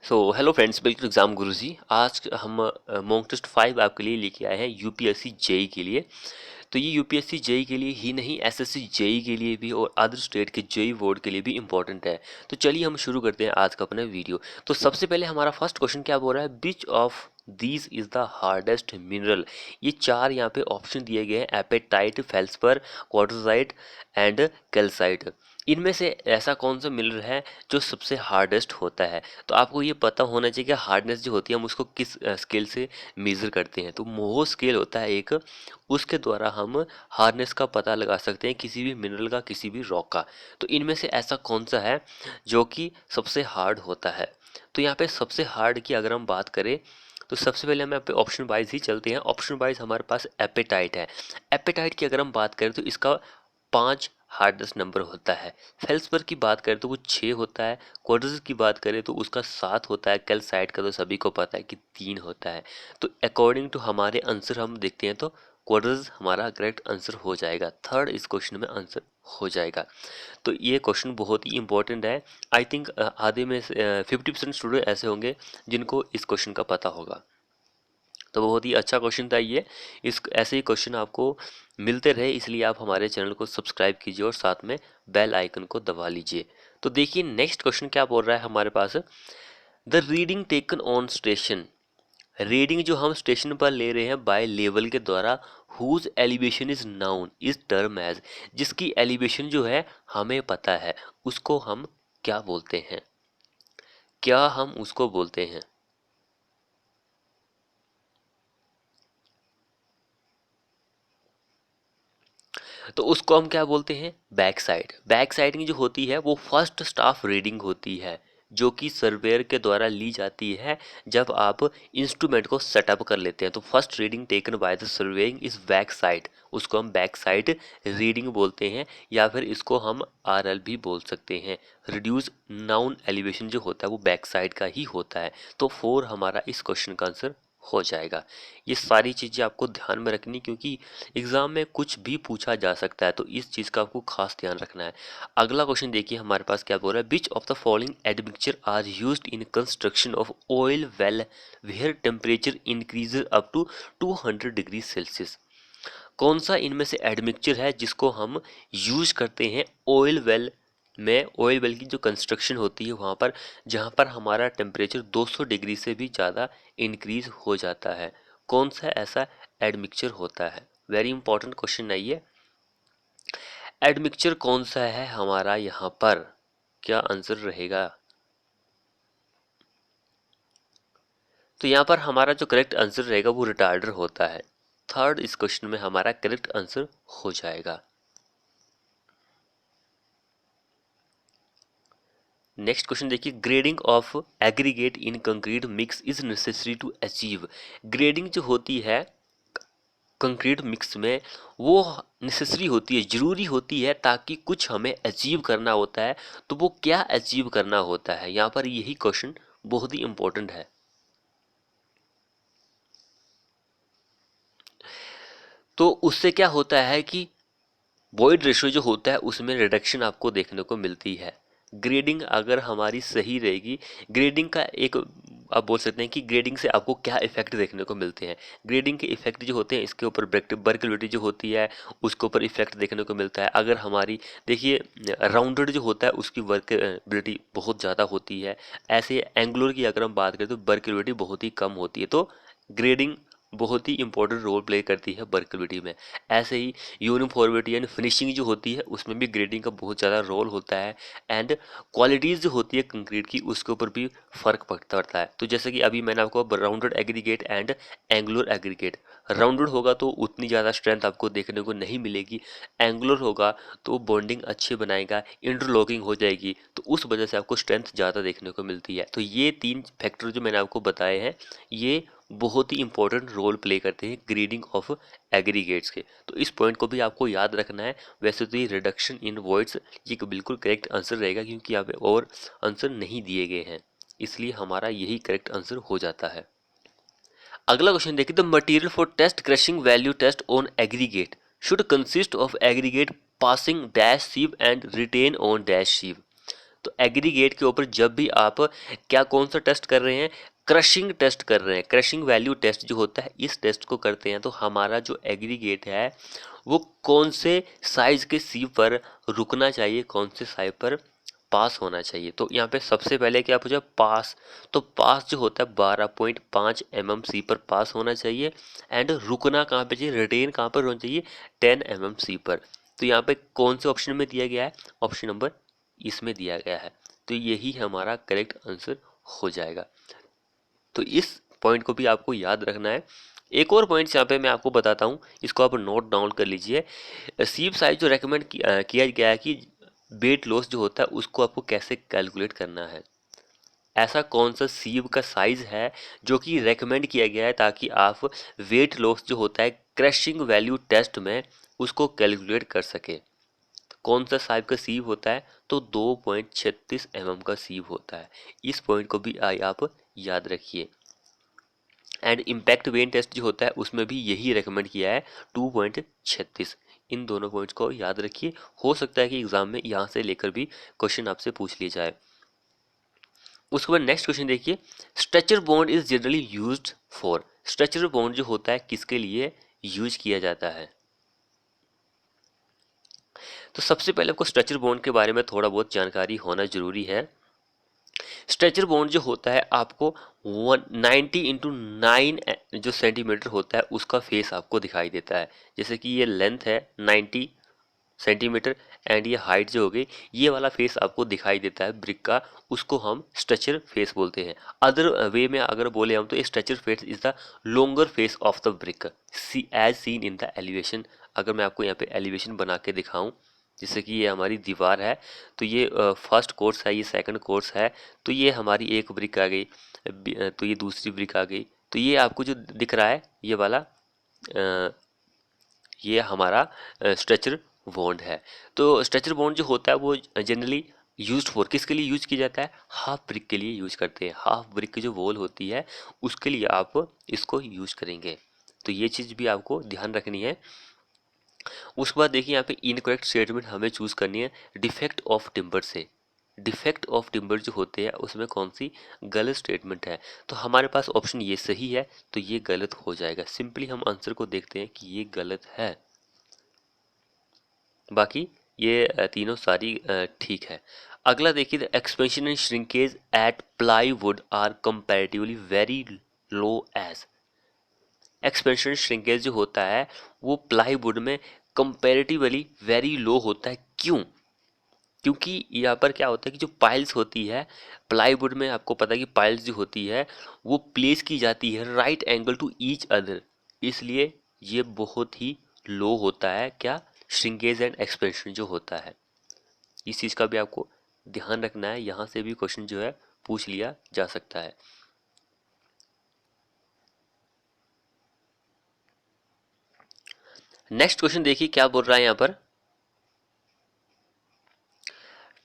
Hello friends, welcome to exam Guruji. आज हम mock test 5 आपके लिए लेके आए हैं यूपीएससी जेई के लिए। तो ये यूपीएससी जेई के लिए ही नहीं, एसएससी जेई के लिए भी और अदर स्टेट के जेई बोर्ड के लिए भी इंपॉर्टेंट है। तो चलिए हम शुरू करते हैं आज का अपना वीडियो। तो सबसे पहले हमारा फर्स्ट क्वेश्चन क्या बोल रहा है, which of these is the hardest mineral. ये चार यहाँ पे ऑप्शन दिए गए हैं, apatite, feldspar, quartzite and calcite. इनमें से ऐसा कौन सा मिनरल है जो सबसे हार्डेस्ट होता है। तो आपको ये पता होना चाहिए कि हार्डनेस जो होती है हम उसको किस स्केल से मेज़र करते हैं। तो मोहो स्केल होता है एक, उसके द्वारा हम हार्डनेस का पता लगा सकते हैं किसी भी मिनरल का, किसी भी रॉक का। तो इनमें से ऐसा कौन सा है जो कि सबसे हार्ड होता है। तो यहाँ पे सबसे हार्ड की अगर हम बात करें तो सबसे पहले हम यहाँ पे ऑप्शन वाइज ही चलते हैं। ऑप्शन वाइज हमारे पास एपेटाइट है। एपेटाइट की अगर हम बात करें तो इसका 5 हार्डेस्ट नंबर होता है। फेल्सपर की बात करें तो वो 6 होता है। क्वार्टज की बात करें तो उसका 7 होता है। कैल्साइट का तो सभी को पता है कि 3 होता है। तो अकॉर्डिंग टू हमारे आंसर हम देखते हैं तो क्वार्टज हमारा करेक्ट आंसर हो जाएगा। थर्ड इस क्वेश्चन में आंसर हो जाएगा। तो ये क्वेश्चन बहुत ही इंपॉर्टेंट है। आई थिंक आधे में 50% स्टूडेंट ऐसे होंगे जिनको इस क्वेश्चन का पता होगा। तो बहुत ही अच्छा क्वेश्चन था ये। इस ऐसे ही क्वेश्चन आपको मिलते रहे इसलिए आप हमारे चैनल को सब्सक्राइब कीजिए और साथ में बेल आइकन को दबा लीजिए। तो देखिए नेक्स्ट क्वेश्चन क्या बोल रहा है हमारे पास, the reading taken on station. Reading जो हम स्टेशन पर ले रहे हैं बाय लेवल के द्वारा, whose elevation is known is term as. जिसकी एलिवेशन जो है हमें पता है उसको हम क्या बोलते हैं, क्या हम उसको बोलते हैं। तो उसको हम क्या बोलते हैं, बैक साइड। बैक साइड की जो होती है वो फर्स्ट स्टाफ रीडिंग होती है जो कि सर्वेयर के द्वारा ली जाती है जब आप इंस्ट्रूमेंट को सेटअप कर लेते हैं। तो first reading taken by the surveying is back side, उसको हम बैक साइड रीडिंग बोलते हैं, या फिर इसको हम आरएल भी बोल सकते हैं। रिड्यूस नाउन एलिवेशन जो होता है वो बैक साइड का ही होता है। तो 4 हमारा इस क्वेश्चन का आंसर हो जाएगा। ये सारी चीज़ें आपको ध्यान में रखनी क्योंकि एग्जाम में कुछ भी पूछा जा सकता है, तो इस चीज़ का आपको खास ध्यान रखना है। अगला क्वेश्चन देखिए हमारे पास क्या बोल रहा है, which of the following admixture are used in construction of oil well where temperature increases up to 200 degree Celsius. कौन सा इनमें से एडमिक्सचर है जिसको हम यूज करते हैं ऑयल वेल में। ऑयल वेल की जो कंस्ट्रक्शन होती है वहाँ पर, जहाँ पर हमारा टेम्परेचर 200 डिग्री से भी ज़्यादा इंक्रीज हो जाता है। कौन सा ऐसा एडमिक्सचर होता है। वेरी इंपॉर्टेंट क्वेश्चन है ये। एडमिक्सचर कौन सा है हमारा यहाँ पर, क्या आंसर रहेगा। तो यहाँ पर हमारा जो करेक्ट आंसर रहेगा वो रिटार्डर होता है। थर्ड इस क्वेश्चन में हमारा करेक्ट आंसर हो जाएगा। नेक्स्ट क्वेश्चन देखिए, grading of aggregate in concrete mix is necessary to achieve. Grading जो होती है कंक्रीट मिक्स में वो नेसेसरी होती है, ज़रूरी होती है ताकि कुछ हमें अचीव करना होता है। तो वो क्या अचीव करना होता है, यहाँ पर यही क्वेश्चन बहुत ही इंपॉर्टेंट है। तो उससे क्या होता है कि वॉइड रेशियो जो होता है उसमें रिडक्शन आपको देखने को मिलती है। ग्रेडिंग अगर हमारी सही रहेगी, ग्रेडिंग का एक आप बोल सकते हैं कि ग्रेडिंग से आपको क्या इफेक्ट देखने को मिलते हैं। ग्रेडिंग के इफेक्ट जो होते हैं इसके ऊपर वर्केबिलिटी जो होती है उसके ऊपर इफेक्ट देखने को मिलता है। अगर हमारी देखिए राउंडेड जो होता है उसकी वर्केबिलिटी बहुत ज़्यादा होती है। ऐसे एंगुलर की अगर हम बात करें तो वर्केबिलिटी बहुत ही कम होती है। तो ग्रेडिंग बहुत ही इंपॉर्टेंट रोल प्ले करती है वर्केबिलिटी में। ऐसे ही यूनिफॉर्मिटी एंड फिनिशिंग जो होती है उसमें भी ग्रेडिंग का बहुत ज़्यादा रोल होता है। एंड क्वालिटीज़ जो होती है कंक्रीट की उसके ऊपर भी फ़र्क पड़ता है। तो जैसे कि अभी मैंने आपको rounded aggregate and angular aggregate, rounded होगा तो उतनी ज़्यादा स्ट्रेंथ आपको देखने को नहीं मिलेगी, एंगुलर होगा तो बॉन्डिंग अच्छे बनाएगा, इंटरलॉकिंग हो जाएगी, तो उस वजह से आपको स्ट्रेंथ ज़्यादा देखने को मिलती है। तो ये 3 फैक्टर जो मैंने आपको बताए हैं ये बहुत ही इंपॉर्टेंट रोल प्ले करते हैं ग्रेडिंग ऑफ एग्रीगेट्स के। तो इस पॉइंट को भी आपको याद रखना है। वैसे तो ये रिडक्शन इन वॉइड्स ये बिल्कुल करेक्ट आंसर रहेगा क्योंकि यहाँ पे और आंसर नहीं दिए गए हैं, इसलिए हमारा यही करेक्ट आंसर हो जाता है। अगला क्वेश्चन देखिए, the material for test crushing value test on aggregate should consist of aggregate passing dash sieve and retained on dash sieve. तो एग्रीगेट के ऊपर जब भी आप क्या कौन सा टेस्ट कर रहे हैं, क्रशिंग टेस्ट कर रहे हैं, क्रशिंग वैल्यू टेस्ट जो होता है इस टेस्ट को करते हैं, तो हमारा जो एग्रीगेट है वो कौन से साइज के सी पर रुकना चाहिए, कौन से साइज पर पास होना चाहिए। तो यहाँ पे सबसे पहले क्या पूछा, पास। तो पास जो होता है 12.5 mm सी पर पास होना चाहिए। एंड रुकना कहाँ पे चाहिए, रिटेन कहाँ पर होना चाहिए, 10 mm सी पर। तो यहाँ पे कौन से ऑप्शन में दिया गया है, ऑप्शन नंबर इसमें दिया गया है। तो यही हमारा करेक्ट आंसर हो जाएगा। तो इस पॉइंट को भी आपको याद रखना है। एक और पॉइंट यहाँ पे मैं आपको बताता हूँ, इसको आप नोट डाउन कर लीजिए। सीप साइज जो रेकमेंड किया गया है कि वेट लॉस जो होता है उसको आपको कैसे कैलकुलेट करना है। ऐसा कौन सा सीव का साइज है जो कि रेकमेंड किया गया है ताकि आप वेट लॉस जो होता है क्रशिंग वैल्यू टेस्ट में उसको कैलकुलेट कर सके। कौन सा साइज का सीव होता है, तो 2.36 mm का सीव होता है। इस पॉइंट को भी आप याद रखिए। एंड इम्पैक्ट वेन टेस्ट जो होता है उसमें भी यही रेकमेंड किया है, 2.36। इन दोनों पॉइंट्स को याद रखिए। हो सकता है कि एग्जाम में यहाँ से लेकर भी क्वेश्चन आपसे पूछ लिया जाए। उसके बाद नेक्स्ट क्वेश्चन देखिए, stretcher bond is generally used for. Stretcher bond जो होता है किसके लिए यूज किया जाता है। तो सबसे पहले आपको स्ट्रेचर बॉन्ड के बारे में थोड़ा बहुत जानकारी होना जरूरी है। स्ट्रेचर बॉन्ड जो होता है आपको 190 × 9 जो सेंटीमीटर होता है उसका फेस आपको दिखाई देता है। जैसे कि ये लेंथ है 90 सेंटीमीटर एंड ये हाइट जो हो गई, ये वाला फेस आपको दिखाई देता है ब्रिक का, उसको हम स्ट्रेचर फेस बोलते हैं। अदर वे में अगर बोले हम तो stretcher face is the longer face of the brick see as seen in the elevation. अगर मैं आपको यहाँ पे एलिवेशन बना के दिखाऊं, जैसे कि ये हमारी दीवार है, तो ये फर्स्ट कोर्स है, ये सेकंड कोर्स है, तो ये हमारी एक ब्रिक आ गई, तो ये दूसरी ब्रिक आ गई। तो ये आपको जो दिख रहा है ये वाला ये हमारा स्ट्रेचर बॉन्ड है। तो स्ट्रेचर बॉन्ड जो होता है वो जनरली यूज्ड फॉर किसके लिए यूज किया जाता है, हाफ ब्रिक के लिए यूज करते हैं। हाफ ब्रिक की जो वॉल होती है उसके लिए आप इसको यूज करेंगे। तो ये चीज़ भी आपको ध्यान रखनी है। उसके बाद देखिए यहाँ पे इनकरेक्ट स्टेटमेंट हमें चूज करनी है डिफेक्ट ऑफ टिम्बर से। डिफेक्ट ऑफ टिम्बर जो होते हैं उसमें कौन सी गलत स्टेटमेंट है, तो हमारे पास ऑप्शन ये सही है, तो ये गलत हो जाएगा। सिंपली हम आंसर को देखते हैं कि ये गलत है, बाकी ये तीनों सारी ठीक है। अगला देखिए, expansion and shrinkage at plywood are comparatively very low as. Expansion shrinkage जो होता है वो प्लाईवुड में कंपैरेटिवली वेरी लो होता है। क्यों, क्योंकि यहाँ पर क्या होता है कि जो पाइल्स होती है प्लाईवुड में, आपको पता है कि पाइल्स जो होती है वो प्लेस की जाती है right angle to each other, इसलिए ये बहुत ही लो होता है। क्या, श्रिंकेज एंड एक्सपेंशन जो होता है, इस चीज़ का भी आपको ध्यान रखना है। यहाँ से भी क्वेश्चन जो है पूछ लिया जा सकता है। नेक्स्ट क्वेश्चन देखिए क्या बोल रहा है यहाँ पर,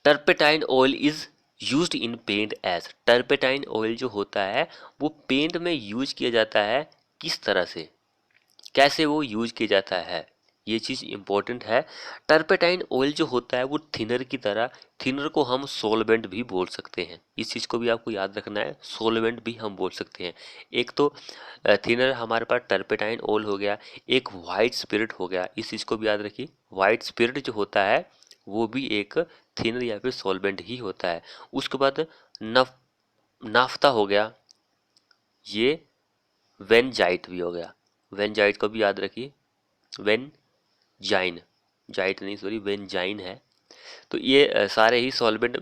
turpentine oil is used in paint as. Turpentine oil जो होता है वो पेंट में यूज किया जाता है, किस तरह से, कैसे वो यूज किया जाता है, ये चीज़ इंपॉर्टेंट है। टर्पेटाइन ऑयल जो होता है वो थिनर की तरह, थिनर को हम सोलवेंट भी बोल सकते हैं, इस चीज़ को भी आपको याद रखना है। सोलवेंट भी हम बोल सकते हैं। एक तो थिनर हमारे पास टर्पेटाइन ऑयल हो गया, एक वाइट स्पिरिट हो गया, इस चीज़ को भी याद रखिए। वाइट स्पिरिट जो होता है वो भी एक थिनर या फिर सोलवेंट ही होता है। उसके बाद नाफ्ता हो गया, ये वेनजाइट भी हो गया, वेनजाइट को भी याद रखिए। वेन जाइन, जाइट नहीं सॉरी वेनजाइन है। तो ये सारे ही सॉल्वेंट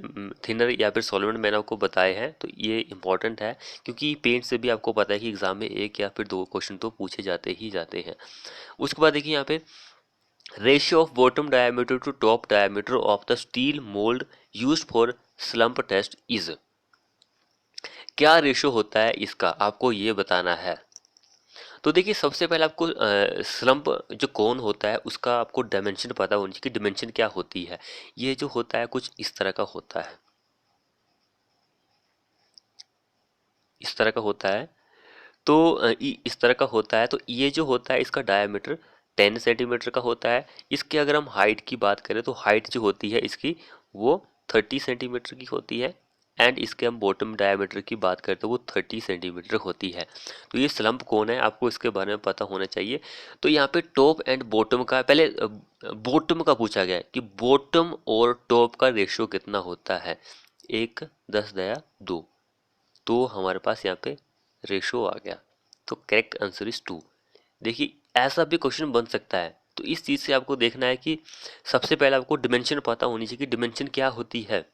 थिनर या फिर सॉल्वेंट मैंने आपको बताए हैं, तो ये इंपॉर्टेंट है क्योंकि पेंट से भी आपको पता है कि एग्जाम में एक या फिर दो क्वेश्चन तो पूछे जाते ही जाते हैं। उसके बाद देखिए यहाँ पे ratio of bottom diameter to top diameter of the steel mould used for slump test is. क्या रेशियो होता है इसका, आपको ये बताना है। तो देखिए सबसे पहले आपको स्लम्प जो कोन होता है उसका आपको डायमेंशन पता होनी चाहिए कि डायमेंशन क्या होती है। ये जो होता है कुछ इस तरह का होता है, इस तरह का होता है। तो इस तरह का होता है, तो ये जो होता है इसका डायमीटर 10 सेंटीमीटर का होता है। इसके अगर हम हाइट की बात करें तो हाइट जो होती है इसकी वो 30 सेंटीमीटर की होती है, एंड इसके हम बॉटम डायमीटर की बात करते हैं वो 30 सेंटीमीटर होती है। तो ये स्लम्प कोन है, आपको इसके बारे में पता होना चाहिए। तो यहाँ पे टॉप एंड बॉटम का, पहले बॉटम का पूछा गया है कि बॉटम और टॉप का रेशियो कितना होता है, 1:10⁻²। तो हमारे पास यहाँ पे रेशियो आ गया, तो करेक्ट आंसर इज 2। देखिए ऐसा भी क्वेश्चन बन सकता है, तो इस चीज़ से आपको देखना है कि सबसे पहले आपको डिमेंशन पता होनी चाहिए कि डिमेंशन क्या होती है,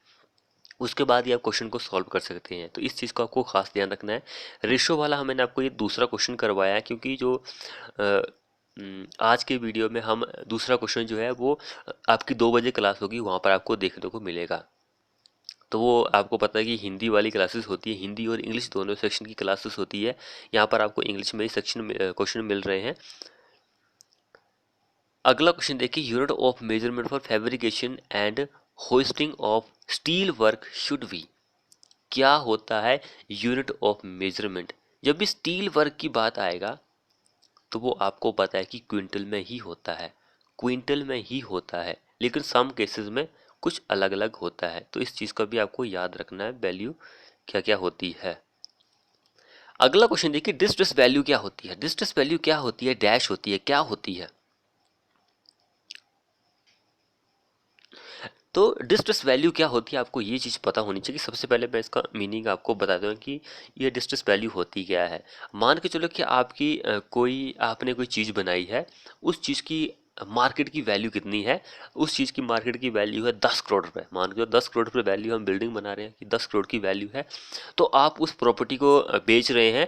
उसके बाद ही आप क्वेश्चन को सॉल्व कर सकते हैं। तो इस चीज़ को आपको खास ध्यान रखना है। रेशो वाला मैंने आपको ये दूसरा क्वेश्चन करवाया है, क्योंकि जो आज के वीडियो में हम दूसरा क्वेश्चन जो है वो आपकी 2 बजे क्लास होगी, वहाँ पर आपको देखने को मिलेगा। तो वो आपको पता है कि हिंदी वाली क्लासेस होती है, हिंदी और इंग्लिश दोनों सेक्शन की क्लासेस होती है। यहाँ पर आपको इंग्लिश में ही सेक्शन क्वेश्चन मिल रहे हैं। अगला क्वेश्चन देखिए, unit of measurement for fabrication and hoisting of steel work should be. क्या होता है यूनिट ऑफ मेजरमेंट? जब भी स्टील वर्क की बात आएगा तो वो आपको पता है कि क्विंटल में ही होता है, क्विंटल में ही होता है, लेकिन सम केसेस में कुछ अलग अलग होता है। तो इस चीज़ का भी आपको याद रखना है, वैल्यू क्या क्या होती है। अगला क्वेश्चन देखिए, डिस्ट्रेस वैल्यू क्या होती है? डिस्ट्रेस वैल्यू क्या होती है, डैश होती है, क्या होती है? तो डिस्ट्रेस वैल्यू क्या होती है, आपको ये चीज़ पता होनी चाहिए। सबसे पहले मैं इसका मीनिंग आपको बता दूँ कि ये डिस्ट्रेस वैल्यू होती क्या है। मान के चलो कि आपकी आपने कोई चीज़ बनाई है, उस चीज़ की मार्केट की वैल्यू कितनी है? उस चीज़ की मार्केट की वैल्यू है 10 करोड़ रुपए। मान के 10 करोड़ रुपए वैल्यू, हम बिल्डिंग बना रहे हैं कि 10 करोड़ की वैल्यू है, तो आप उस प्रॉपर्टी को बेच रहे हैं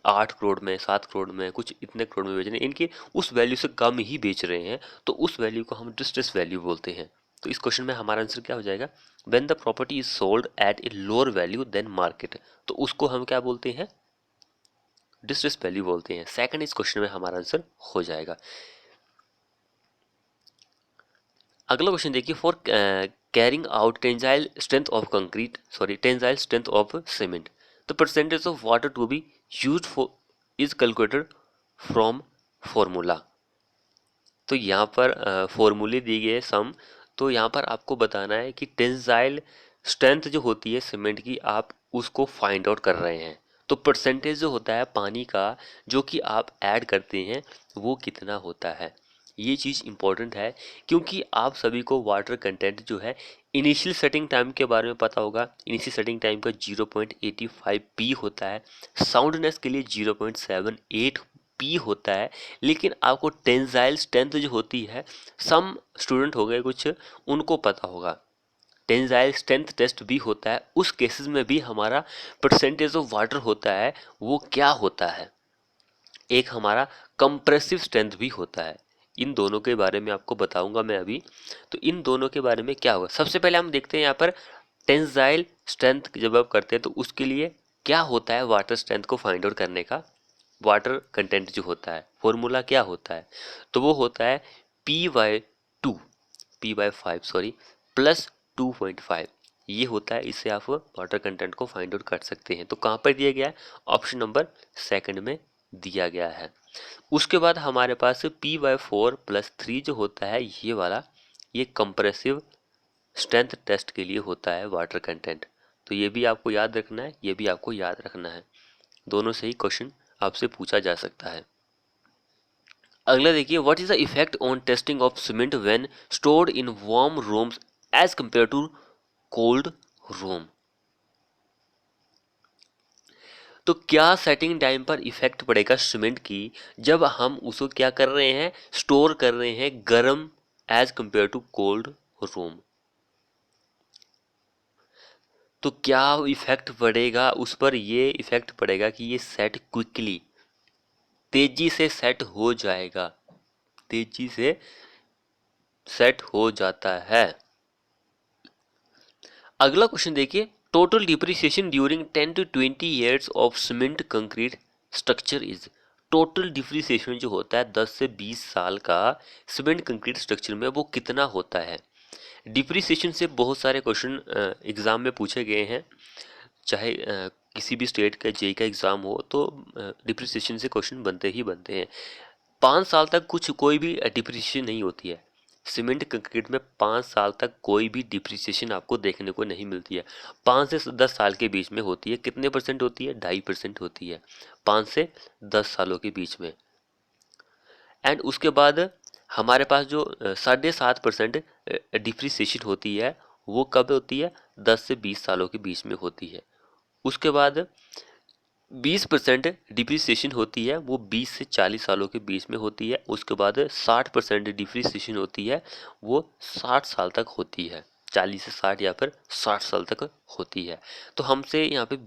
8 करोड़ में, 7 करोड़ में, कुछ इतने करोड़ में बेच रहे हैं, इनकी उस वैल्यू से कम ही बेच रहे हैं, तो उस वैल्यू को हम डिस्ट्रेस वैल्यू बोलते हैं। तो इस क्वेश्चन में हमारा आंसर क्या हो जाएगा? When the property is sold at a lower value than market, तो उसको हम क्या बोलते हैं? डिस्ट्रेस वैल्यू बोलते हैं। सेकंड इस क्वेश्चन में हमारा आंसर हो जाएगा। अगला क्वेश्चन देखिए, for carrying out tensile strength of concrete, sorry tensile strength of cement, the percentage of water to be used for is calculated from formula. तो यहाँ पर फॉर्मूले दिए गए सम, तो यहाँ पर आपको बताना है कि टेंसाइल स्ट्रेंथ जो होती है सीमेंट की, आप उसको फाइंड आउट कर रहे हैं। तो परसेंटेज जो होता है पानी का जो कि आप ऐड करते हैं, वो कितना होता है, ये चीज़ इंपॉर्टेंट है। क्योंकि आप सभी को वाटर कंटेंट जो है इनिशियल सेटिंग टाइम के बारे में पता होगा। इनिशियल सेटिंग टाइम का 0.85 पी होता है, साउंडनेस के लिए 0.78 पी होता है। लेकिन आपको टेंसाइल स्ट्रेंथ जो होती है, सम स्टूडेंट हो गए कुछ, उनको पता होगा टेंसाइल स्ट्रेंथ टेस्ट भी होता है, उस केसेस में भी हमारा परसेंटेज ऑफ वाटर होता है वो क्या होता है, एक हमारा कंप्रेसिव स्ट्रेंथ भी होता है। इन दोनों के बारे में आपको बताऊंगा मैं अभी। तो इन दोनों के बारे में क्या होगा, सबसे पहले हम देखते हैं यहाँ पर टेंसाइल स्ट्रेंथ जब आप करते हैं तो उसके लिए क्या होता है, वाटर स्ट्रेंथ को फाइंड आउट करने का वाटर कंटेंट जो होता है, फॉर्मूला क्या होता है, तो वो होता है P/2, P/5 सॉरी, +2.5, ये होता है। इससे आप वाटर कंटेंट को फाइंड आउट कर सकते हैं। तो कहाँ पर दिया गया है? ऑप्शन नंबर सेकंड में दिया गया है। उसके बाद हमारे पास P/4 + 3 जो होता है, ये वाला, ये कंप्रेसिव स्ट्रेंथ टेस्ट के लिए होता है वाटर कंटेंट। तो ये भी आपको याद रखना है, ये भी आपको याद रखना है, दोनों से ही क्वेश्चन आपसे पूछा जा सकता है। अगला देखिए, what is the effect on testing of cement when stored in warm rooms as compare to cold room. तो क्या सेटिंग टाइम पर इफेक्ट पड़ेगा सीमेंट की जब हम उसको क्या कर रहे हैं, स्टोर कर रहे हैं गर्म as compare to cold room. तो क्या इफेक्ट पड़ेगा उस पर? ये इफेक्ट पड़ेगा कि ये सेट क्विकली, तेजी से सेट हो जाएगा, तेजी से सेट हो जाता है। अगला क्वेश्चन देखिए, total depreciation during 10 to 20 years of cement concrete structure is. Total depreciation जो होता है 10 से 20 साल का सीमेंट कंक्रीट स्ट्रक्चर में, वो कितना होता है? डिप्रिसिएशन से बहुत सारे क्वेश्चन एग्जाम में पूछे गए हैं, चाहे किसी भी स्टेट का जेई का एग्जाम हो, तो डिप्रिसिएशन से क्वेश्चन बनते ही बनते हैं। 5 साल तक कुछ कोई भी डिप्रिसिएशन नहीं होती है, सीमेंट कंक्रीट में 5 साल तक कोई भी डिप्रिसिएशन आपको देखने को नहीं मिलती है। 5 से 10 साल के बीच में होती है। कितने परसेंट होती है? 2.5% होती है 5 से 10 सालों के बीच में। एंड उसके बाद हमारे पास जो 7.5% डिप्रिसिएशन होती है वो कब होती है? 10 से 20 सालों के बीच में होती है। उसके बाद 20% डिप्रिसिएशन होती है वो 20 से 40 सालों के बीच में होती है। उसके बाद 60% डिप्रिसिएशन होती है वो 60 साल तक होती है। 40 से 60 या फिर 60 साल तक होती है। तो हमसे यहाँ पे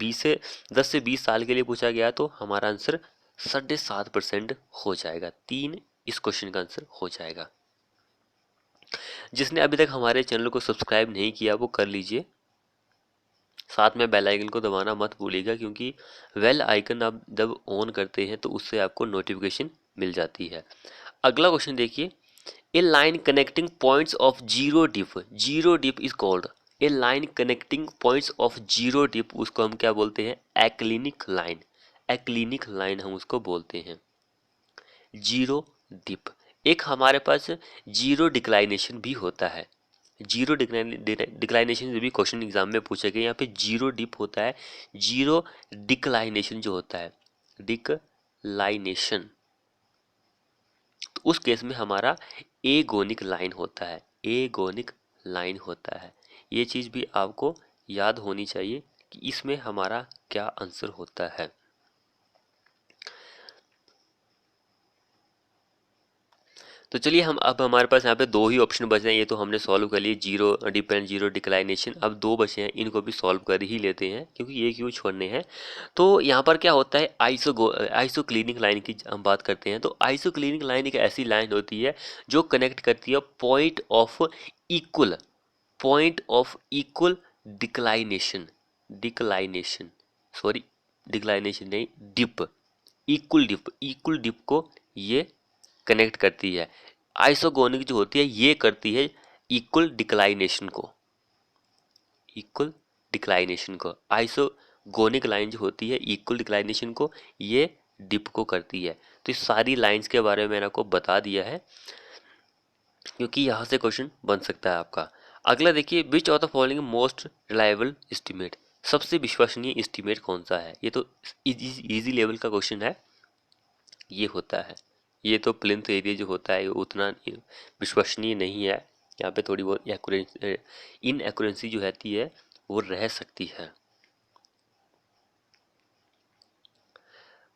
10 से 20 साल के लिए पूछा गया तो हमारा आंसर 7.5% हो जाएगा। 3 इस क्वेश्चन का आंसर हो जाएगा। जिसने अभी तक हमारे चैनल को सब्सक्राइब नहीं किया वो कर लीजिए। साथ में बेल आइकन को दबाना मत भूलिएगा, क्योंकि बेल आइकन आप जब ऑन करते हैं तो उससे आपको नोटिफिकेशन मिल जाती है। अगला क्वेश्चन देखिए, a line connecting points of zero dip is called. A line connecting points of zero dip, उसको हम क्या बोलते हैं? एक्लिनिक लाइन। एक्लिनिक लाइन हम उसको बोलते हैं, जीरो डिप। एक हमारे पास जीरो डिक्लाइनेशन भी होता है। जीरो डिक्लाइनेशन से भी क्वेश्चन एग्जाम में पूछे गए। यहाँ पे जीरो डिप होता है, जीरो डिक्लाइनेशन जो होता है, डिक्लाइनेशन, तो उस केस में हमारा एगोनिक लाइन होता है। एगोनिक लाइन होता है। ये चीज़ भी आपको याद होनी चाहिए कि इसमें हमारा क्या आंसर होता है। तो चलिए हम अब हमारे पास यहाँ पे 2 ही ऑप्शन बचे हैं। ये तो हमने सॉल्व कर लिए, zero dip and zero declination. अब 2 बचे हैं, इनको भी सॉल्व कर ही लेते हैं क्योंकि ये क्यों छोड़ने हैं। तो यहाँ पर क्या होता है, आइसोक्लिनिक लाइन की हम बात करते हैं। तो आइसोक्लिनिक लाइन एक ऐसी लाइन होती है जो कनेक्ट करती है point of equal declination, declination sorry declination नहीं, डिप, इक्वल डिप को ये कनेक्ट करती है। आइसोगोनिक जो होती है ये करती है इक्वल डिक्लाइनेशन को, इक्वल डिक्लाइनेशन को। आइसोगोनिक लाइन जो होती है इक्वल डिक्लाइनेशन को ये डिप को करती है। तो इस सारी लाइंस के बारे में मैंने आपको बता दिया है क्योंकि यहाँ से क्वेश्चन बन सकता है आपका। अगला देखिए, विच of the following most reliable estimate, सबसे विश्वसनीय एस्टीमेट कौन सा है? ये तो इजी लेवल का क्वेश्चन है, ये होता है। ये तो प्लिंथ एरिया जो होता है उतना विश्वसनीय नहीं है। यहाँ पे थोड़ी बहुत इनएक्यूरेंसी जो रहती है वो रह सकती है।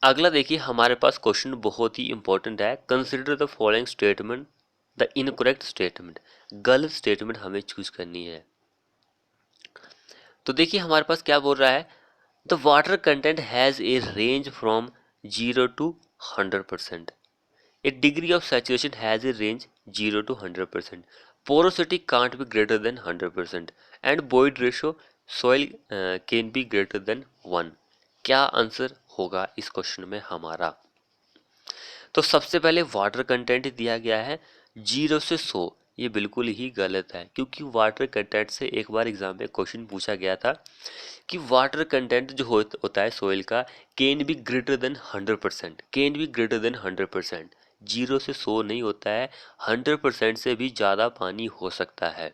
अगला देखिए, हमारे पास क्वेश्चन बहुत ही इंपॉर्टेंट है। Consider the following statement the incorrect statement, गलत स्टेटमेंट हमें चूज करनी है। तो देखिए हमारे पास क्या बोल रहा है, the water content has a range from 0 to 100%. A degree of saturation has a range 0 to 100%. Porosity can't be greater than 100%. And void ratio soil can be greater than 1. क्या आंसर होगा इस क्वेश्चन में हमारा? तो सबसे पहले water content दिया गया है 0 से 100। ये बिल्कुल ही गलत है, क्योंकि वाटर कंटेंट से एक बार एग्जाम में क्वेश्चन पूछा गया था कि वाटर कंटेंट जो होता है सोइल का can be greater than 100%, can be greater than 100%। 0 से 100 नहीं होता है, 100% से भी ज़्यादा पानी हो सकता है।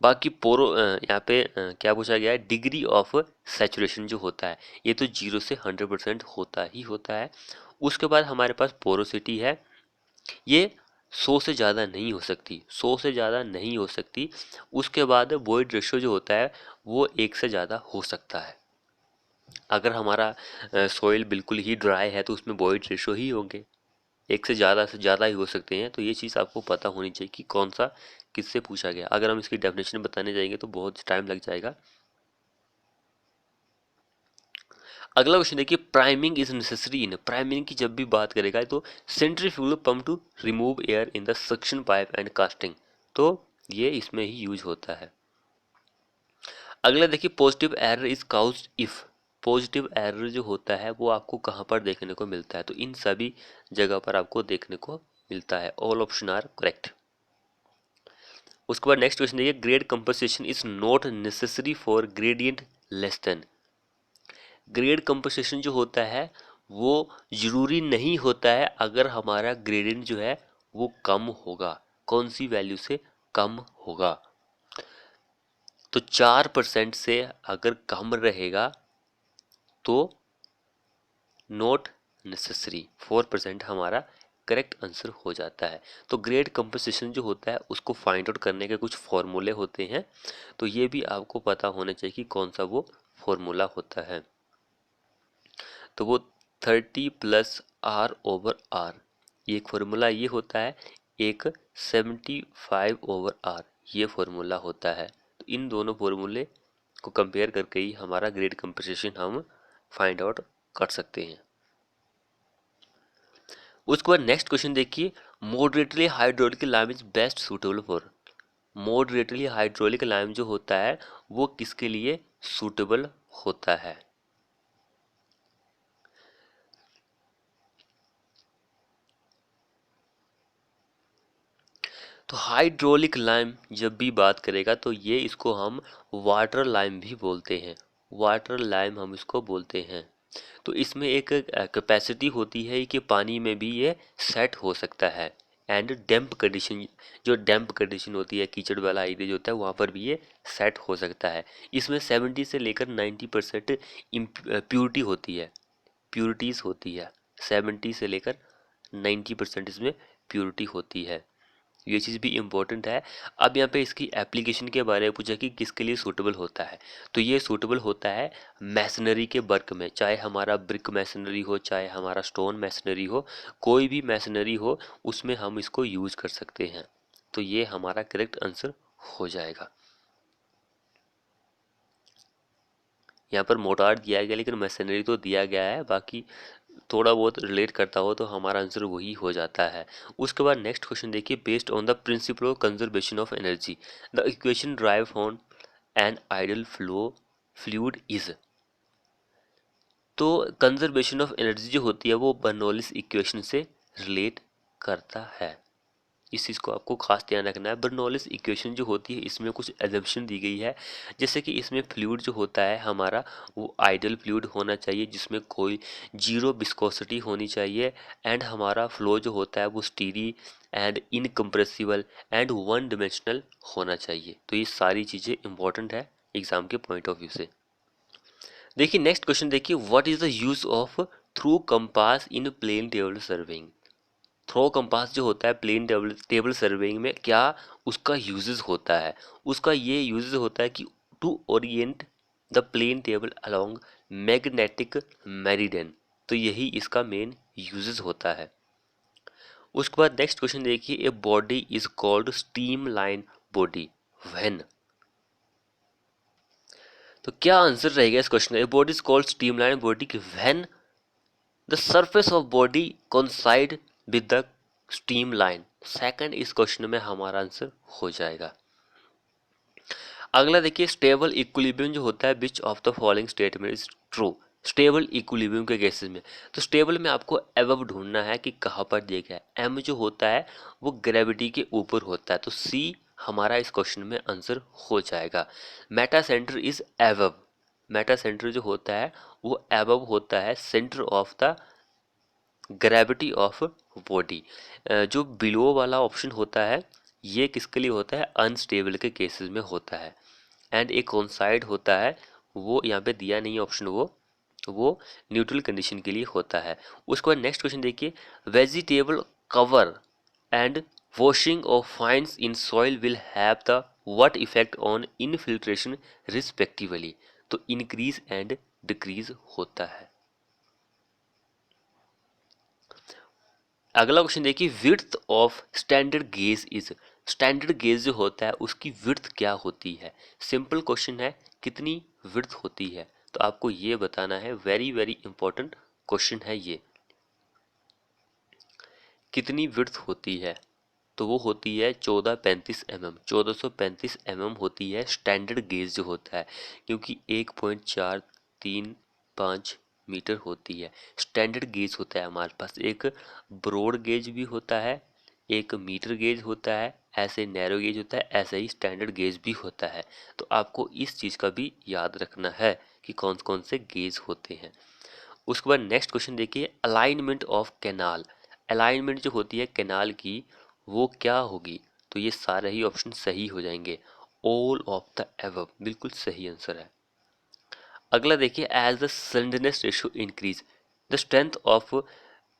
बाकी यहाँ पे क्या पूछा गया है, डिग्री ऑफ सैचुरेशन जो होता है ये तो 0 से 100% होता ही होता है। उसके बाद हमारे पास पोरोसिटी है, ये 100 से ज़्यादा नहीं हो सकती, 100 से ज़्यादा नहीं हो सकती। उसके बाद वॉइड रेशियो जो होता है वो 1 से ज़्यादा हो सकता है। अगर हमारा सॉइल बिल्कुल ही ड्राई है तो उसमें वॉइड रेशियो ही होंगे, 1 से ज़्यादा ही हो सकते हैं। तो ये चीज़ आपको पता होनी चाहिए कि कौन सा किससे पूछा गया। अगर हम इसकी डेफिनेशन बताने जाएंगे तो बहुत टाइम लग जाएगा। अगला क्वेश्चन देखिए, priming is necessary in, priming की जब भी बात करेगा तो centrifugal pump to remove air in the suction pipe and casting, तो ये इसमें ही यूज होता है। अगला देखिए, positive error is caused if, positive error जो होता है वो आपको कहाँ पर देखने को मिलता है? तो इन सभी जगह पर आपको देखने को मिलता है। All option are correct. उसके बाद नेक्स्ट क्वेश्चन देखिए, grade compensation is not necessary for gradient less than, grade compensation जो होता है वो जरूरी नहीं होता है अगर हमारा ग्रेडियंट जो है वो कम होगा। कौन सी वैल्यू से कम होगा। तो 4% से अगर कम रहेगा तो नॉट नेसेसरी, 4% हमारा करेक्ट आंसर हो जाता है। तो ग्रेड कंपोजिशन जो होता है उसको फाइंड आउट करने के कुछ फॉर्मूले होते हैं, तो ये भी आपको पता होना चाहिए कि कौन सा वो फॉर्मूला होता है। तो वो 30 प्लस आर ओवर आर, एक फॉर्मूला ये होता है, एक 75 ओवर आर ये फॉर्मूला होता है। तो इन दोनों फॉर्मूले को कंपेयर करके ही हमारा ग्रेड कंपोजिशन हम फाइंड आउट कर सकते हैं। उसके बाद नेक्स्ट क्वेश्चन देखिए, moderately hydraulic lime is best suitable for. Moderately hydraulic lime जो होता है वो किसके लिए सूटेबल होता है। तो हाइड्रोलिक लाइम जब भी बात करेगा तो ये इसको हम वाटर लाइम भी बोलते हैं, वाटर लाइम हम इसको बोलते हैं। तो इसमें एक कैपेसिटी होती है कि पानी में भी ये सेट हो सकता है, एंड डैम्प कंडीशन, जो डैम्प कंडीशन होती है कीचड़ वाला एरिया जो होता है वहाँ पर भी ये सेट हो सकता है। इसमें 70 से लेकर 90% प्योरिटी होती है, प्योरिटीज़ होती है, 70 से लेकर 90% इसमें प्योरिटी होती है, ये चीज़ भी इम्पोर्टेंट है। अब यहाँ पे इसकी एप्लीकेशन के बारे में पूछा कि किसके लिए सूटेबल होता है, तो ये सूटेबल होता है मैसनरी के वर्क में, चाहे हमारा ब्रिक मैसनरी हो, चाहे हमारा स्टोन मैसनरी हो, कोई भी मैसनरी हो उसमें हम इसको यूज कर सकते हैं। तो ये हमारा करेक्ट आंसर हो जाएगा। यहाँ पर मोटार दिया गया लेकिन मैसनरी तो दिया गया है, बाकी थोड़ा बहुत रिलेट करता हो तो हमारा आंसर वही हो जाता है। उसके बाद नेक्स्ट क्वेश्चन देखिए, based on the principle of conservation of energy the equation drive on an ideal flow fluid is. तो कंजर्वेशन ऑफ एनर्जी जो होती है वो बर्नौलिस इक्वेशन से रिलेट करता है, इस चीज़ को आपको खास ध्यान रखना है। बर्नौलिस इक्वेशन जो होती है इसमें कुछ एजम्पशन दी गई है, जैसे कि इसमें फ्लूइड जो होता है हमारा वो आइडल फ्लूइड होना चाहिए जिसमें कोई जीरो विस्कोसिटी होनी चाहिए, एंड हमारा फ्लो जो होता है वो steady and incompressible and one dimensional होना चाहिए। तो ये सारी चीज़ें इंपॉर्टेंट है एग्जाम के पॉइंट ऑफ व्यू से। देखिए नेक्स्ट क्वेश्चन देखिए, what is the use of through compass in plane table surveying. Throw compass जो होता है प्लेन टेबल सर्वेइंग में क्या उसका यूजेस होता है, उसका ये यूजेस होता है कि to orient the plane table along magnetic meridian, तो यही इसका मेन यूजेस होता है। उसके बाद नेक्स्ट क्वेश्चन देखिए, a body is called steam line body when. तो क्या आंसर रहेगा इस क्वेश्चन का, a body is called steam line body when the surface of body coincide with the steam line. Second इस क्वेश्चन में हमारा answer हो जाएगा। अगला देखिए, स्टेबल इक्विलिब्रियम जो होता है which of the following statement is true. Stable equilibrium के केसेस में, तो स्टेबल में आपको एबव ढूंढना है कि कहाँ पर दिया गया है। एम जो होता है वो ग्रेविटी के ऊपर होता है, तो सी हमारा इस क्वेश्चन में आंसर हो जाएगा। Meta centre is above, Meta centre जो होता है वो एबव होता है centre of the gravity of body. जो बिलो वाला ऑप्शन होता है ये किसके लिए होता है, अनस्टेबल के केसेस में होता है, एंड एक कॉन्साइड होता है वो यहाँ पे दिया नहीं ऑप्शन, वो न्यूट्रल कंडीशन के लिए होता है। उसके बाद नेक्स्ट क्वेश्चन देखिए, vegetable cover and washing of fines in soil will have the what effect on infiltration respectively. तो इंक्रीज एंड डिक्रीज होता है। अगला क्वेश्चन देखिए, width of standard gauge is. Standard gauge जो होता है उसकी विड्थ क्या होती है। सिंपल क्वेश्चन है, कितनी विड्थ होती है, तो आपको ये बताना है, वेरी वेरी इंपॉर्टेंट क्वेश्चन है ये। कितनी विड्थ होती है, तो वो होती है 1435 mm, 1435 mm होती है स्टैंडर्ड गेज जो होता है, क्योंकि 1.435 मीटर होती है। स्टैंडर्ड गेज होता है हमारे पास, एक ब्रॉड गेज भी होता है, एक मीटर गेज होता है, ऐसे नैरो गेज होता है, ऐसे ही स्टैंडर्ड गेज भी होता है। तो आपको इस चीज़ का भी याद रखना है कि कौन कौन से गेज होते हैं। उसके बाद नेक्स्ट क्वेश्चन देखिए, अलाइनमेंट ऑफ कैनाल। अलाइनमेंट जो होती है कैनाल की वो क्या होगी, तो ये सारे ही ऑप्शन सही हो जाएंगे। ऑल ऑफ द एबव बिल्कुल सही आंसर है। अगला देखिए, as the slenderness ratio increase the strength of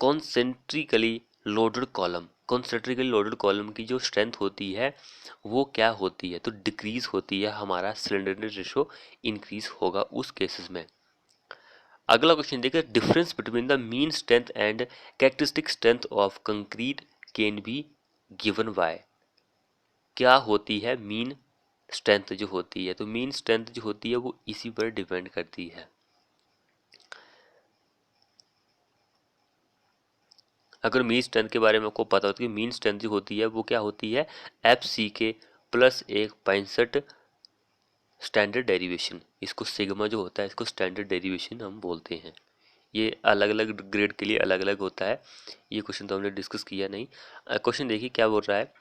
concentrically loaded column. Concentrically loaded column की जो स्ट्रेंथ होती है वो क्या होती है, तो डिक्रीज होती है, हमारा स्लेंडरनेस रेशियो इंक्रीज होगा उस केसेस में। अगला क्वेश्चन देखिए, difference between the mean strength and characteristic strength of concrete can be given by. क्या होती है मीन स्ट्रेंथ जो होती है, तो मीन स्ट्रेंथ जो होती है वो इसी पर डिपेंड करती है। अगर मीन स्ट्रेंथ के बारे में आपको पता होता है कि मीन स्ट्रेंथ जो होती है वो क्या होती है, एफ सी के प्लस 1.65 स्टैंडर्ड डेरिवेशन। इसको सिग्मा जो होता है इसको स्टैंडर्ड डेरिवेशन हम बोलते हैं। ये अलग अलग ग्रेड के लिए अलग अलग होता है, ये क्वेश्चन तो हमने डिस्कस किया नहीं। क्वेश्चन देखिए क्या बोल रहा है,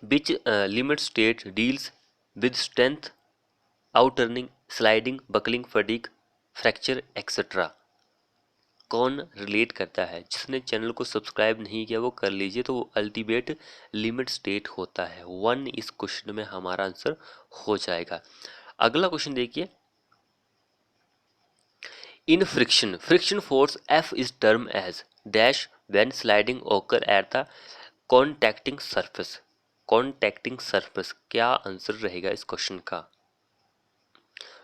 which limit state deals with strength out turning sliding buckling fatigue fracture etcetera. कौन रिलेट करता है, जिसने चैनल को सब्सक्राइब नहीं किया वो कर लीजिए, तो वो अल्टीमेट लिमिट स्टेट होता है। 1 इस क्वेश्चन में हमारा आंसर हो जाएगा। अगला क्वेश्चन देखिए, in friction friction force F is term as dash when sliding occur at the contacting surface. Contacting surface क्या आंसर रहेगा इस क्वेश्चन का,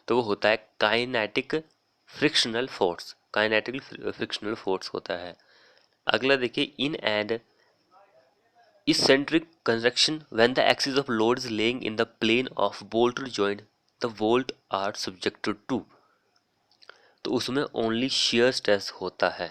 तो वो होता है kinetic frictional force. Kinetic frictional force होता है। अगला देखिए, in and eccentric construction when the axis of load is laying in the plane of bolted joint the bolt are subjected to, तो उसमें ओनली shear स्ट्रेस होता है।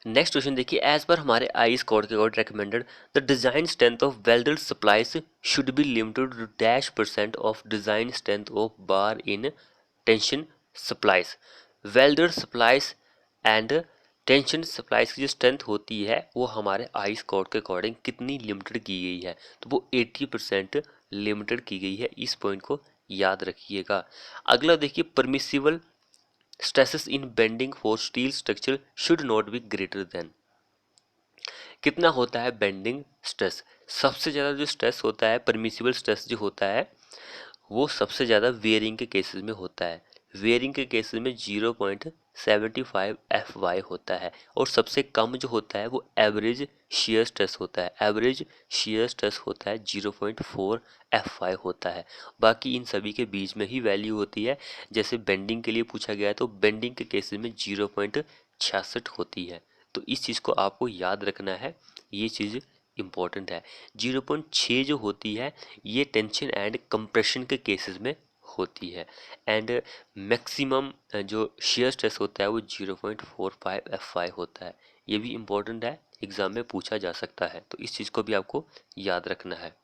Next question देखिए, as पर हमारे आईस कोड के according recommended the design strength of welded splices should be limited to dash % of design strength of bar in tension splices. Welded splices and tension splices की जो strength होती है वो हमारे आईस कोड के according कितनी limited की गई है, तो वो 80% लिमिटेड की गई है। इस पॉइंट को याद रखिएगा। अगला देखिए, permissible stresses in bending for steel structure should not be greater than. कितना होता है बेंडिंग स्ट्रेस, सबसे ज़्यादा जो स्ट्रेस होता है परमिसिबल स्ट्रेस जो होता है वो सबसे ज़्यादा वेयरिंग के केसेस में होता है। वेयरिंग के केसेस में 0.75 FY होता है, और सबसे कम जो होता है वो एवरेज शियर स्ट्रेस होता है। एवरेज शियर स्ट्रेस होता है 0.4 FY होता है। बाकी इन सभी के बीच में ही वैल्यू होती है। जैसे बेंडिंग के लिए पूछा गया है तो बेंडिंग के केसेस में 0.66 होती है। तो इस चीज़ को आपको याद रखना है, ये चीज़ इम्पोर्टेंट है। 0.6 जो होती है ये टेंशन एंड कंप्रेशन के केसेस में होती है, एंड मैक्सिमम जो शेयर स्ट्रेस होता है वो 0.45 FY होता है। ये भी इम्पोर्टेंट है, एग्जाम में पूछा जा सकता है, तो इस चीज़ को भी आपको याद रखना है।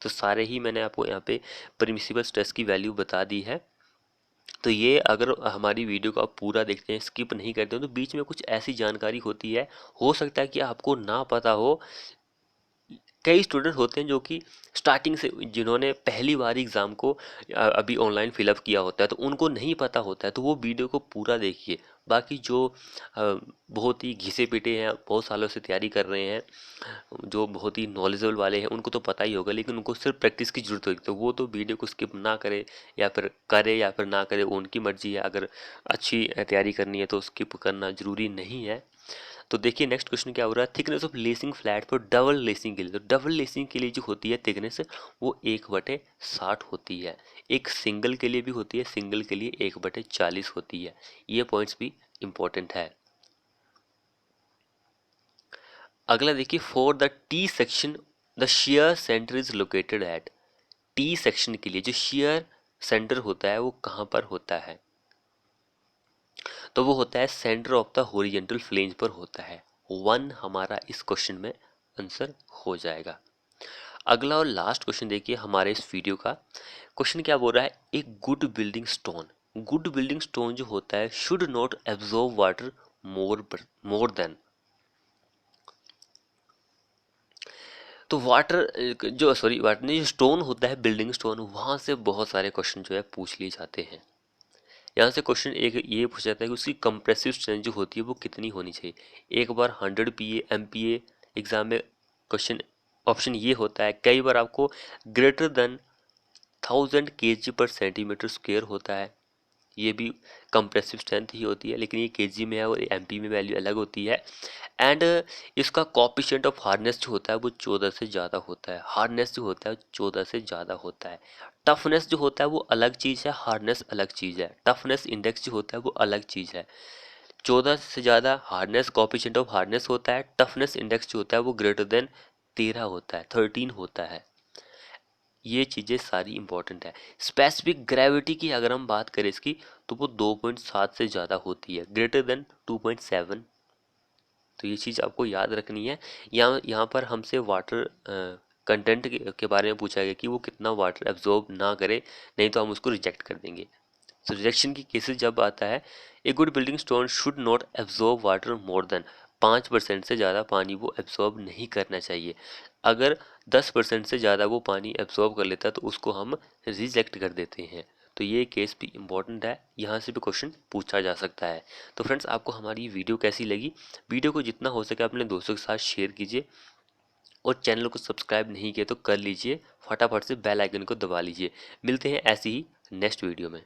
तो सारे ही मैंने आपको यहाँ पे परमिसिबल स्ट्रेस की वैल्यू बता दी है। तो ये अगर हमारी वीडियो को आप पूरा देखते हैं, स्किप नहीं करते हो, तो बीच में कुछ ऐसी जानकारी होती है, हो सकता है कि आपको ना पता हो। कई स्टूडेंट होते हैं जो कि स्टार्टिंग से, जिन्होंने पहली बार एग्ज़ाम को अभी ऑनलाइन फिलअप किया होता है, तो उनको नहीं पता होता है, तो वो वीडियो को पूरा देखिए। बाकी जो बहुत ही घिसे पिटे हैं, बहुत सालों से तैयारी कर रहे हैं, जो बहुत ही नॉलेजेबल वाले हैं, उनको तो पता ही होगा, लेकिन उनको सिर्फ प्रैक्टिस की जरूरत होगी, तो वो तो वीडियो को स्किप ना करे, या फिर करे या फिर ना करे, उनकी मर्जी है। अगर अच्छी तैयारी करनी है तो स्किप करना जरूरी नहीं है। तो देखिए नेक्स्ट क्वेश्चन क्या हो रहा है, thickness of lacing flat for double lacing के लिए। तो डबल लेसिंग के लिए जो होती है थिकनेस वो 1/60 होती है। एक सिंगल के लिए भी होती है, सिंगल के लिए 1/40 होती है। ये पॉइंट्स भी इंपॉर्टेंट है। अगला देखिए, for the T section the share centre is located at. T section के लिए जो शेयर सेंटर होता है वो कहाँ पर होता है, तो वो होता है centre of the horizontal flange पर होता है। 1 हमारा इस क्वेश्चन में आंसर हो जाएगा। अगला और लास्ट क्वेश्चन देखिए हमारे इस वीडियो का। क्वेश्चन क्या बोल रहा है, एक good building stone, good building stone जो होता है should not absorb water more than. तो वाटर जो सॉरी वाटर नहीं, जो स्टोन होता है बिल्डिंग स्टोन, वहां से बहुत सारे क्वेश्चन जो है पूछ लिए जाते हैं। यहाँ से क्वेश्चन एक ये पूछा जाता है कि उसकी कंप्रेसिव स्ट्रेंथ जो होती है वो कितनी होनी चाहिए। एक बार 100 PA MPA एग्जाम में क्वेश्चन ऑप्शन ये होता है। कई बार आपको ग्रेटर देन 1000 kg पर सेंटीमीटर स्क्वेयर होता है, ये भी कंप्रेसिव स्ट्रेंथ ही होती है, लेकिन ये केजी में है और एमपी में वैल्यू अलग होती है। एंड इसका कोएफिशिएंट ऑफ हार्डनेस जो होता है वो 14 से ज़्यादा होता है। हार्डनेस जो होता है 14 से ज़्यादा होता है। टफनेस जो होता है वो अलग चीज़ है, हार्डनेस अलग चीज़ है। टफनेस इंडेक्स जो होता है वो अलग चीज़ है। 14 से ज़्यादा हार्डनेस, कोएफिशिएंट ऑफ हार्डनेस होता है। टफनेस इंडेक्स जो होता है वो ग्रेटर देन 13 होता है, 13 होता है। ये चीज़ें सारी इंपॉर्टेंट है। स्पेसिफिक ग्रेविटी की अगर हम बात करें इसकी, तो वो 2.7 से ज़्यादा होती है, ग्रेटर देन 2.7। तो ये चीज़ आपको याद रखनी है। यहाँ पर हमसे वाटर कंटेंट के बारे में पूछा गया कि वो कितना वाटर एब्जॉर्ब ना करे, नहीं तो हम उसको रिजेक्ट कर देंगे। तो रिजेक्शन की केसेस जब आता है, a good building stone should not absorb water more than 5% से ज़्यादा पानी वो एब्जॉर्ब नहीं करना चाहिए। अगर 10% से ज़्यादा वो पानी एब्जॉर्ब कर लेता है तो उसको हम रिजेक्ट कर देते हैं। तो ये केस भी इम्पॉर्टेंट है, यहाँ से भी क्वेश्चन पूछा जा सकता है। तो फ्रेंड्स, आपको हमारी वीडियो कैसी लगी? वीडियो को जितना हो सके अपने दोस्तों के साथ शेयर कीजिए, और चैनल को सब्सक्राइब नहीं किया तो कर लीजिए, फटाफट से बेल आइकन को दबा लीजिए। मिलते हैं ऐसी ही नेक्स्ट वीडियो में।